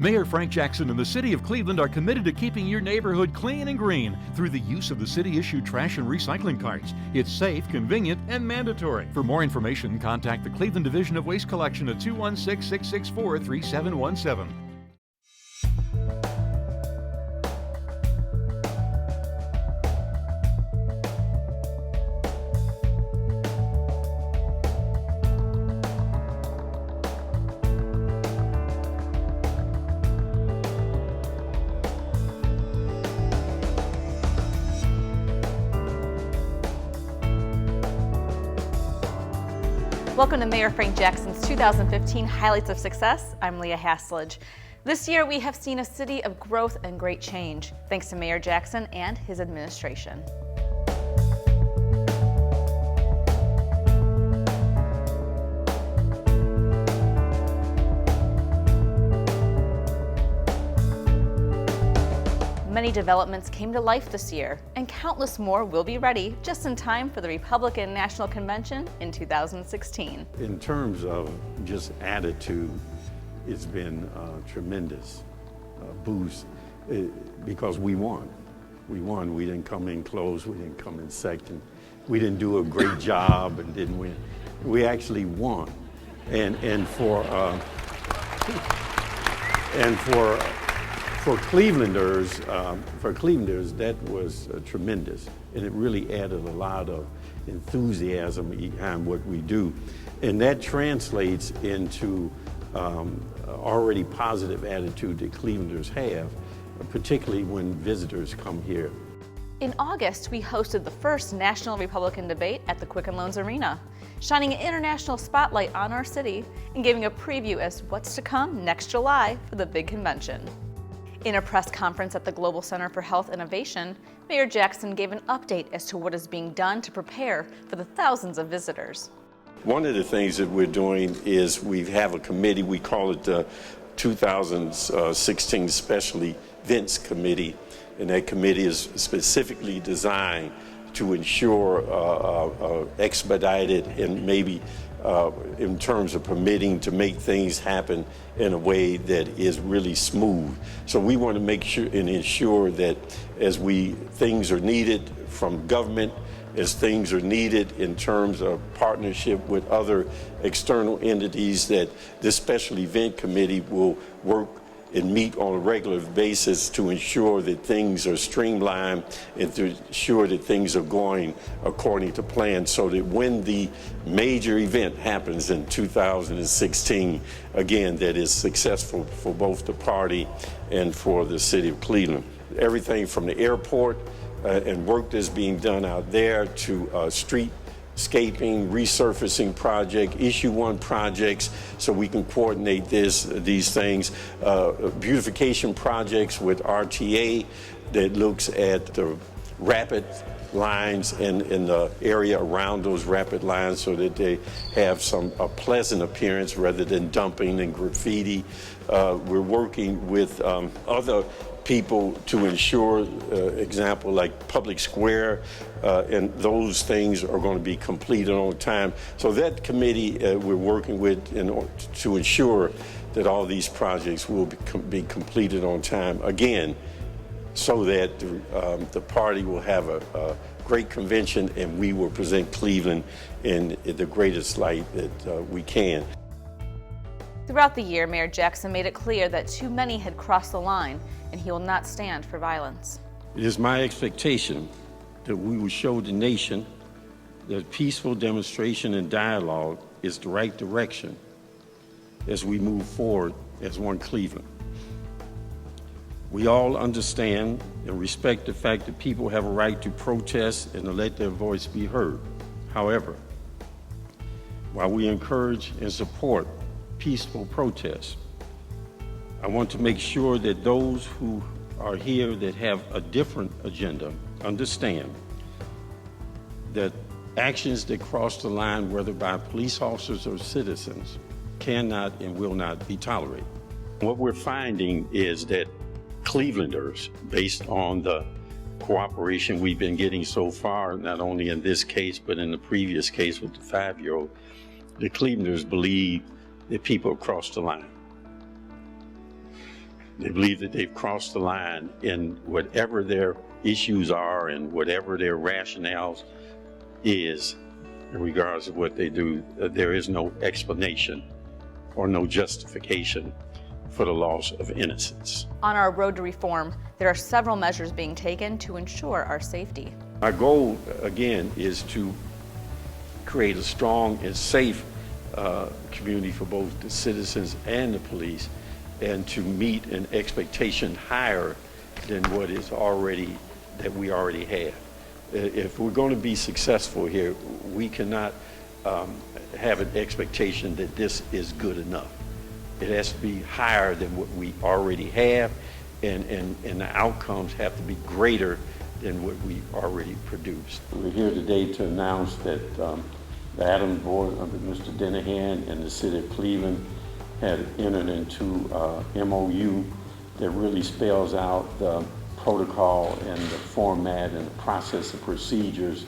Mayor Frank Jackson and the City of Cleveland are committed to keeping your neighborhood clean and green through the use of the city-issued trash and recycling carts. It's safe, convenient, and mandatory. For more information, contact the Cleveland Division of Waste Collection at 216-664-3717. Welcome to Mayor Frank Jackson's 2015 Highlights of Success. I'm Leah Haslage. This year we have seen a city of growth and great change, thanks to Mayor Jackson and his administration. Many developments came to life this year, and countless more will be ready just in time for the Republican National Convention in 2016. In terms of just attitude, it's been a tremendous boost because we won. We won. We didn't come in close. We didn't come in second. We didn't do a great job and didn't win. We actually won. For Clevelanders, that was tremendous, and it really added a lot of enthusiasm behind what we do, and that translates into already positive attitude that Clevelanders have, particularly when visitors come here. In August, we hosted the first National Republican Debate at the Quicken Loans Arena, shining an international spotlight on our city and giving a preview as what's to come next July for the big convention. In a press conference at the Global Center for Health Innovation, Mayor Jackson gave an update as to what is being done to prepare for the thousands of visitors. One of the things that we're doing is we have a committee, we call it the 2016 Special Events Committee, and that committee is specifically designed to ensure expedited and maybe in terms of permitting to make things happen in a way that is really smooth. So we want to make sure and ensure that as things are needed from government, as things are needed in terms of partnership with other external entities, that this special event committee will work and meet on a regular basis to ensure that things are streamlined and to ensure that things are going according to plan, so that when the major event happens in 2016, again, that is successful for both the party and for the city of Cleveland. Everything from the airport and work that's being done out there to streetscaping, resurfacing project, issue 1 projects, so we can coordinate these things, beautification projects with RTA that looks at the rapid lines in the area around those rapid lines so that they have a pleasant appearance rather than dumping and graffiti. We're working with other people to ensure, example like Public Square, and those things are going to be completed on time. So that committee we're working with to ensure that all these projects will be completed on time, again, so that the party will have a great convention and we will present Cleveland in the greatest light that we can. Throughout the year, Mayor Jackson made it clear that too many had crossed the line, and he will not stand for violence. It is my expectation that we will show the nation that peaceful demonstration and dialogue is the right direction as we move forward as one Cleveland. We all understand and respect the fact that people have a right to protest and to let their voice be heard. However, while we encourage and support peaceful protests, I want to make sure that those who are here that have a different agenda understand that actions that cross the line, whether by police officers or citizens, cannot and will not be tolerated. What we're finding is that Clevelanders, based on the cooperation we've been getting so far, not only in this case, but in the previous case with the 5-year-old, the Clevelanders believe that people have crossed the line. They believe that they've crossed the line in whatever their issues are and whatever their rationales is, regardless of what they do. There is no explanation or no justification for the loss of innocence. On our road to reform, there are several measures being taken to ensure our safety. Our goal, again, is to create a strong and safe community for both the citizens and the police, and to meet an expectation higher than what is already, that we already have. If we're going to be successful here, we cannot have an expectation that this is good enough. It has to be higher than what we already have, and the outcomes have to be greater than what we already produced. We're here today to announce that the Adams Board under Mr. Dennehan and the City of Cleveland had entered into a MOU that really spells out the protocol and the format and the process and procedures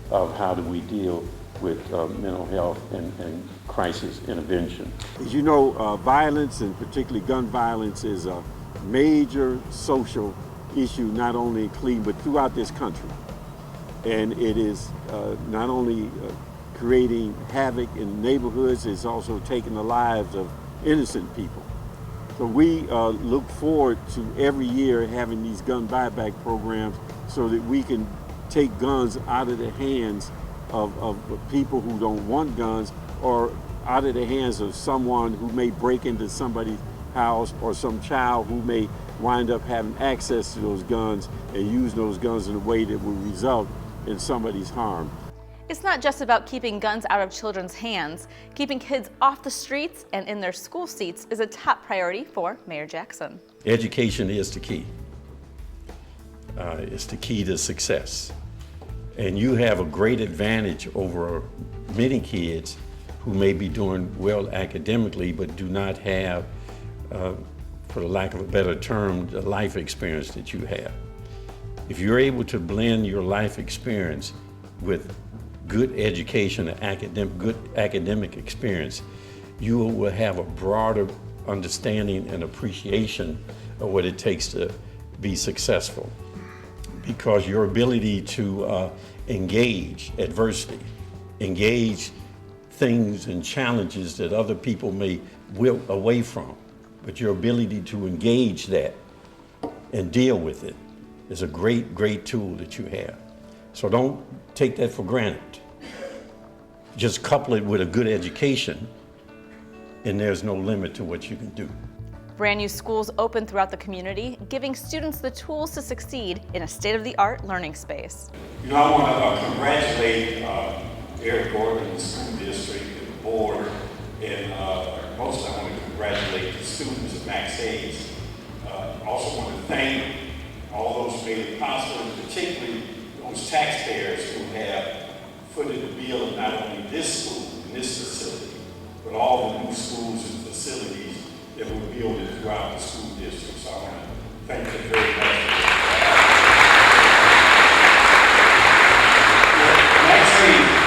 of how do we deal with mental health and crisis intervention. As you know, violence, and particularly gun violence, is a major social issue, not only in Cleveland, but throughout this country. And it is not only creating havoc in neighborhoods, it's also taking the lives of innocent people. So we look forward to every year having these gun buyback programs so that we can take guns out of the hands of people who don't want guns, or out of the hands of someone who may break into somebody's house, or some child who may wind up having access to those guns and use those guns in a way that will result in somebody's harm. It's not just about keeping guns out of children's hands. Keeping kids off the streets and in their school seats is a top priority for Mayor Jackson. Education is the key. It's the key to success. And you have a great advantage over many kids who may be doing well academically but do not have, for the lack of a better term, the life experience that you have. If you're able to blend your life experience with good education and good academic experience, you will have a broader understanding and appreciation of what it takes to be successfwill. Because your ability to engage adversity, engage things and challenges that other people may wilt away from, but your ability to engage that and deal with it is a great, great tool that you have. So don't take that for granted. Just couple it with a good education, and there's no limit to what you can do. Brand new schools open throughout the community, giving students the tools to succeed in a state-of-the-art learning space. You know, I want to congratulate Eric Gordon, the school district, and the board, and most I want to congratulate the students of Max Hayes. Also want to thank all those who made it possible, and particularly those taxpayers who have footed the bill of not only this school and this facility, but all the new schools and facilities that we're building throughout the school district. So I want to thank you very much.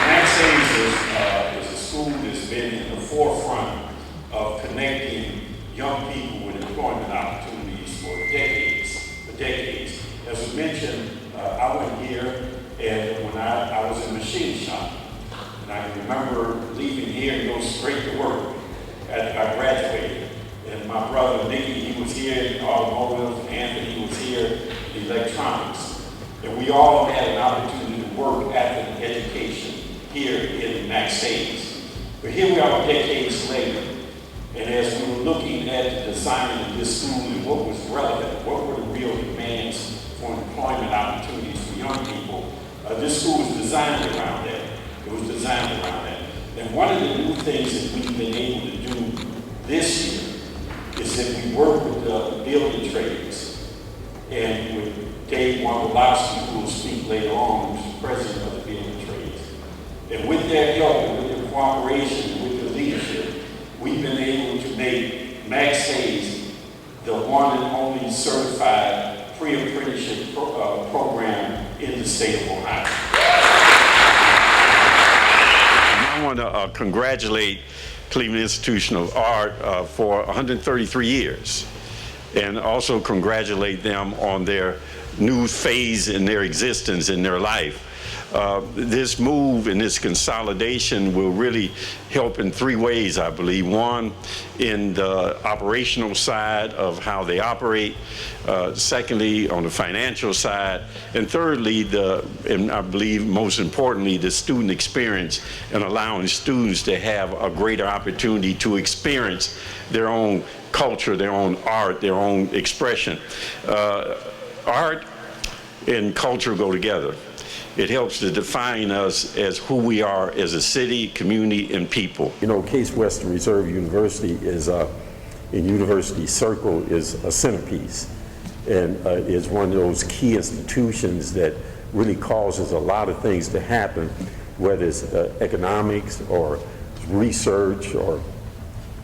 Max Hayes is a school that's been in the forefront of connecting young people with employment opportunities for decades. As was mentioned, I went here, and when I was in the machine shop, and I can remember leaving here and going straight to work after I graduated. And my brother Nicky, he was here in automotive, Anthony was here in electronics. And we all had an opportunity to work after education here in Max Hayes. But here we are decades later, and as we were looking at the design of this school and what was relevant, what were the real demands for employment opportunities for young people, this school was designed around that. It was designed around that. And one of the new things that we've been able to do this year is that we work with the building trades, and with Dave Wondolowski, who will speak later on, who's the president of the building trades. And with their help and with their cooperation and with their leadership, we've been able to make Max Hayes the one and only certified pre-apprenticeship program in the state of Ohio. I want to congratulate Cleveland Institution of Art for 133 years. and also congratulate them on their new phase in their existence, in their life. This move and this consolidation will really help in three ways, I believe. One, in the operational side of how they operate. Secondly, on the financial side. And thirdly, and I believe most importantly, the student experience and allowing students to have a greater opportunity to experience their own culture, their own art, their own expression. Art and culture go together. It helps to define us as who we are as a city, community, and people. You know, Case Western Reserve University is in University Circle is a centerpiece, and is one of those key institutions that really causes a lot of things to happen, whether it's economics or research or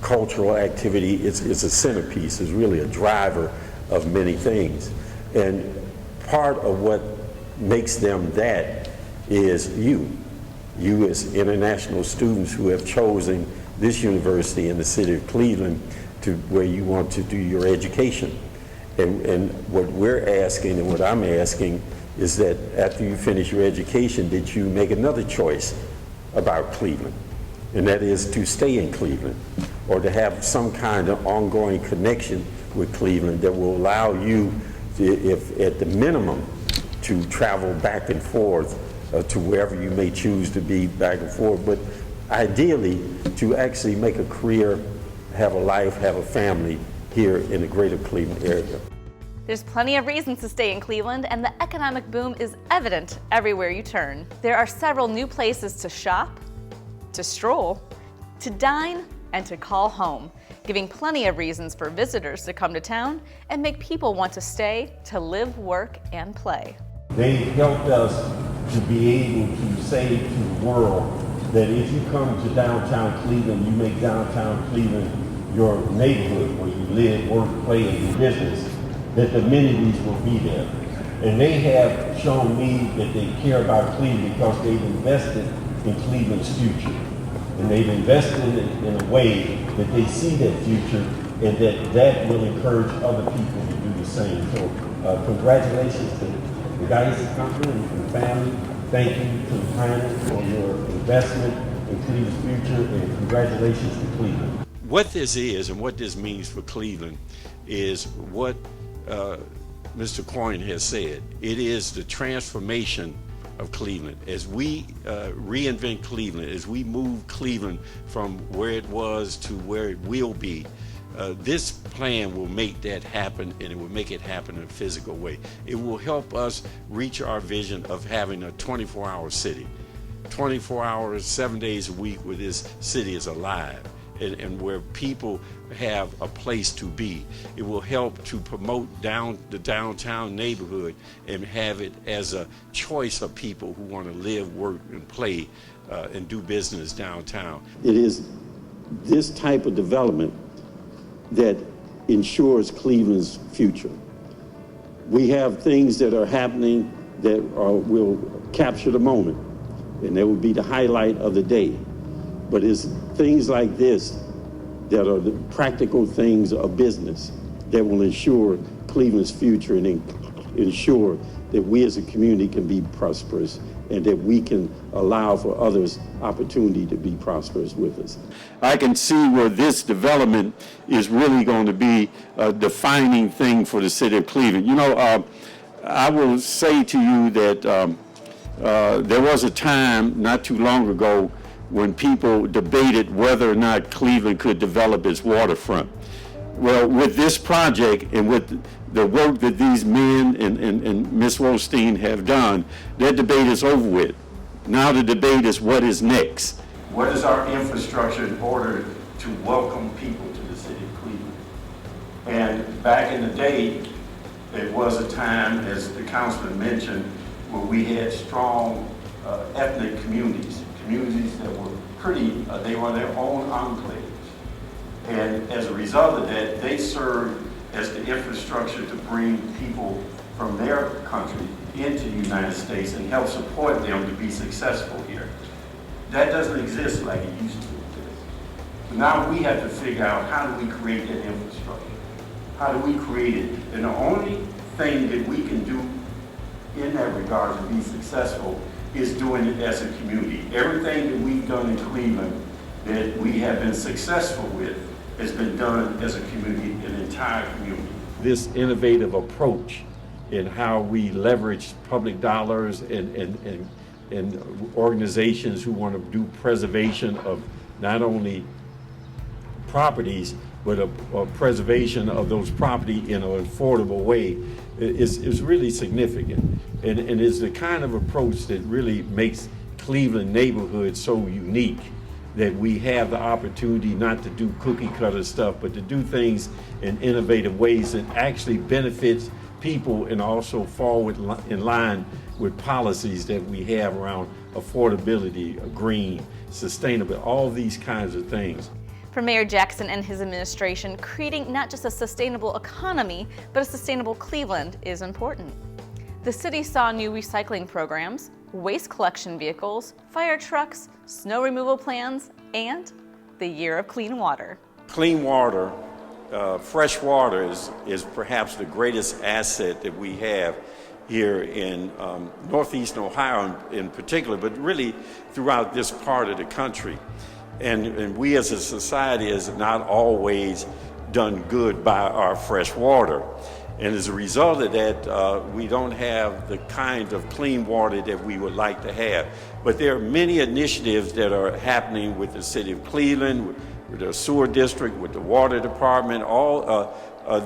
cultural activity. It's a centerpiece. It's really a driver of many things. And part of what makes them that is you as international students who have chosen this university in the city of Cleveland to where you want to do your education. And what we're asking and what I'm asking is that after you finish your education, did you make another choice about Cleveland? And that is to stay in Cleveland or to have some kind of ongoing connection with Cleveland that will allow you to, if at the minimum, to travel back and forth to wherever you may choose to be back and forth, but ideally to actually make a career, have a life, have a family here in the greater Cleveland area. There's plenty of reasons to stay in Cleveland, and the economic boom is evident everywhere you turn. There are several new places to shop, to stroll, to dine, and to call home, giving plenty of reasons for visitors to come to town and make people want to stay to live, work, and play. They helped us to be able to say to the world that if you come to downtown Cleveland, you make downtown Cleveland your neighborhood where you live, work, play, and do business, that the amenities will be there. And they have shown me that they care about Cleveland because they've invested in Cleveland's future. And they've invested in a way that they see that future and that will encourage other people to do the same. So congratulations to the Geis company and family. Thank you to the planners for your investment in Cleveland's future, and congratulations to Cleveland. What this is and what this means for Cleveland is what Mr. Coyne has said. It is the transformation of Cleveland. As we reinvent Cleveland, as we move Cleveland from where it was to where it will be, this plan will make that happen, and it will make it happen in a physical way. It will help us reach our vision of having a 24-hour city. 24 hours, 7 days a week where this city is alive and where people have a place to be. It will help to promote the downtown neighborhood and have it as a choice of people who want to live, work, and play and do business downtown. It is this type of development that ensures Cleveland's future. We have things that are happening that will capture the moment, and that will be the highlight of the day. But it's things like this that are the practical things of business that will ensure Cleveland's future and ensure that we as a community can be prosperous and that we can allow for others opportunity to be prosperous with us. I can see where this development is really going to be a defining thing for the city of Cleveland. You know, I will say to you that there was a time not too long ago when people debated whether or not Cleveland could develop its waterfront. Well, with this project and with the work that these men and Ms. Rothstein have done, that debate is over with. Now the debate is what is next. What is our infrastructure in order to welcome people to the city of Cleveland? And back in the day, it was a time, as the councilman mentioned, where we had strong ethnic communities that were pretty, they were their own enclaves. And as a result of that, they served as the infrastructure to bring people from their country into the United States and help support them to be successful here. That doesn't exist like it used to exist. So now we have to figure out, how do we create that infrastructure? How do we create it? And the only thing that we can do in that regard to be successful is doing it as a community. Everything that we've done in Cleveland that we have been successful with has been done as a community, an entire community. This innovative approach in how we leverage public dollars and organizations who want to do preservation of not only properties, but a preservation of those property in an affordable way is really significant. And is the kind of approach that really makes Cleveland neighborhood so unique, that we have the opportunity not to do cookie cutter stuff, but to do things in innovative ways that actually benefits people and also fall in line with policies that we have around affordability, green, sustainable, all these kinds of things. For Mayor Jackson and his administration, creating not just a sustainable economy, but a sustainable Cleveland is important. The city saw new recycling programs, waste collection vehicles, fire trucks, snow removal plans, and the Year of Clean Water. Clean water, fresh water is perhaps the greatest asset that we have here in northeastern Ohio in particular, but really throughout this part of the country. And we as a society has not always done good by our fresh water. And as a result of that, we don't have the kind of clean water that we would like to have. But there are many initiatives that are happening with the city of Cleveland, with the sewer district, with the water department. All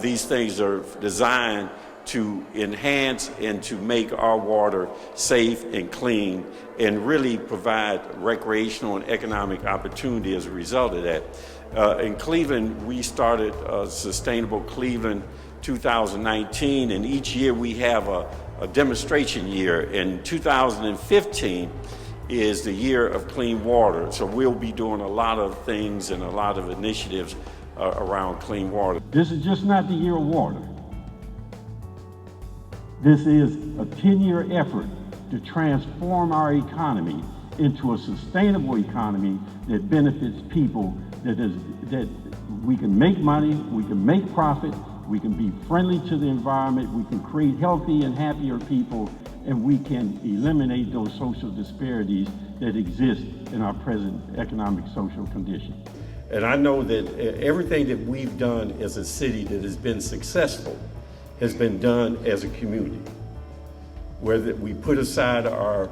these things are designed to enhance and to make our water safe and clean and really provide recreational and economic opportunity as a result of that. In Cleveland, we started Sustainable Cleveland 2019, and each year we have a demonstration year. And 2015 is the Year of Clean Water. So we'll be doing a lot of things and a lot of initiatives around clean water. This is just not the year of water. This is a 10-year effort to transform our economy into a sustainable economy that benefits people, that we can make money, we can make profit, we can be friendly to the environment, we can create healthy and happier people, and we can eliminate those social disparities that exist in our present economic social condition. And I know that everything that we've done as a city that has been successful has been done as a community, whether we put aside our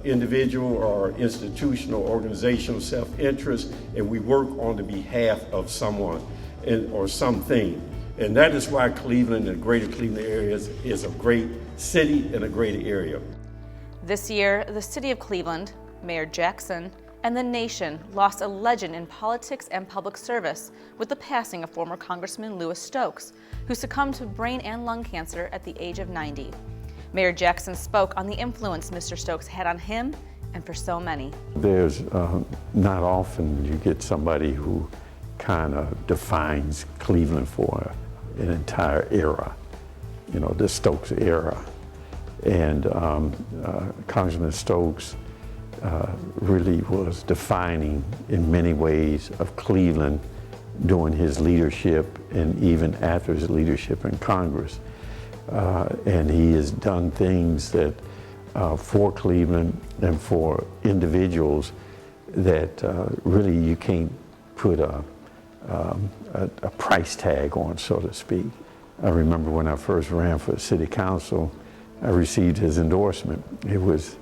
individual or institutional, organizational self-interest, and we work on the behalf of someone or something. And that is why Cleveland and the greater Cleveland area is a great city and a great area. This year, the city of Cleveland, Mayor Jackson, and the nation lost a legend in politics and public service with the passing of former Congressman Stokes, who succumbed to brain and lung cancer at the age of 90. Mayor Jackson spoke on the influence Mr. Stokes had on him and for so many. There's not often you get somebody who kind of defines Cleveland for an entire era, you know, the Stokes era. And Congressman Stokes really was defining in many ways of Cleveland during his leadership and even after his leadership in Congress. And he has done things that for Cleveland and for individuals that really you can't put a price tag on, so to speak. I remember when I first ran for city council, I received his endorsement. It was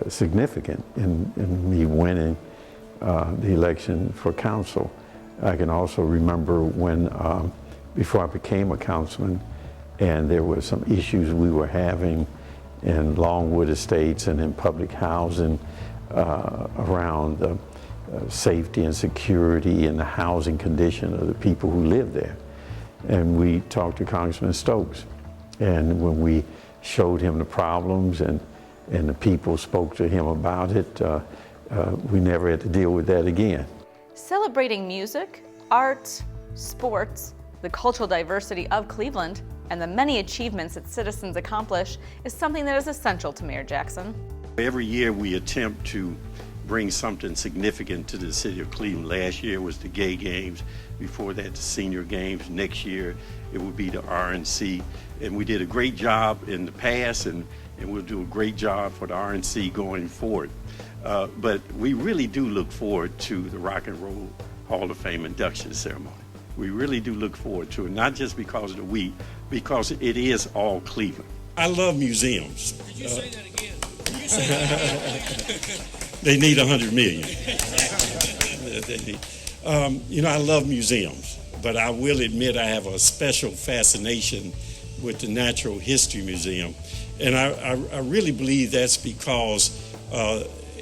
significant in me winning the election for council. I can also remember when, before I became a councilman, and there were some issues we were having in Longwood Estates and in public housing around the safety and security and the housing condition of the people who live there. And we talked to Congressman Stokes. And when we showed him the problems and the people spoke to him about it, we never had to deal with that again. Celebrating music, art, sports, the cultural diversity of Cleveland, and the many achievements its citizens accomplish is something that is essential to Mayor Jackson. Every year we attempt to bring something significant to the city of Cleveland. Last year was the gay games. Before that, the senior games. Next year, it will be the RNC. And we did a great job in the past, and we'll do a great job for the RNC going forward. But we really do look forward to the Rock and Roll Hall of Fame induction ceremony. We really do look forward to it, not just because of the week, because it is all Cleveland. I love museums. Could you say that again? Could you say that? They need 100 million. I love museums, but I will admit I have a special fascination with the Natural History Museum. And I really believe that's because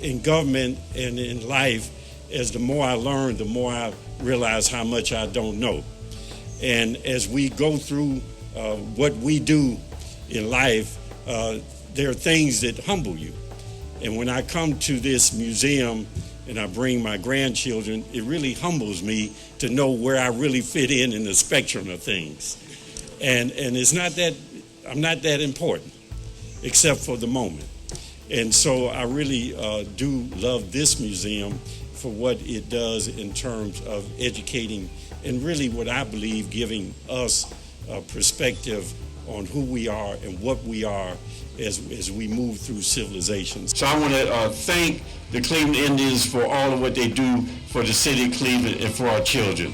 in government and in life, as the more I learn, the more I realize how much I don't know. And as we go through what we do in life, there are things that humble you. And when I come to this museum and I bring my grandchildren, it really humbles me to know where I really fit in the spectrum of things. And it's not that, I'm not that important, except for the moment. And so I really do love this museum for what it does in terms of educating and really what I believe giving us a perspective on who we are and what we are as we move through civilizations. So I want to thank the Cleveland Indians for all of what they do for the city of Cleveland and for our children.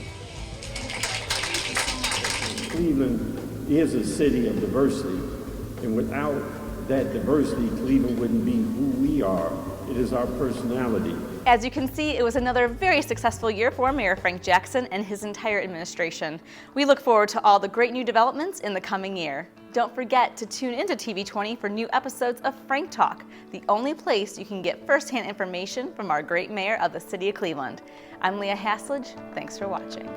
Cleveland is a city of diversity, and without that diversity, Cleveland wouldn't be who we are. It is our personality. As you can see, it was another very successful year for Mayor Frank Jackson and his entire administration. We look forward to all the great new developments in the coming year. Don't forget to tune into TV20 for new episodes of Frank Talk, the only place you can get firsthand information from our great mayor of the city of Cleveland. I'm Leah Haslage. Thanks for watching.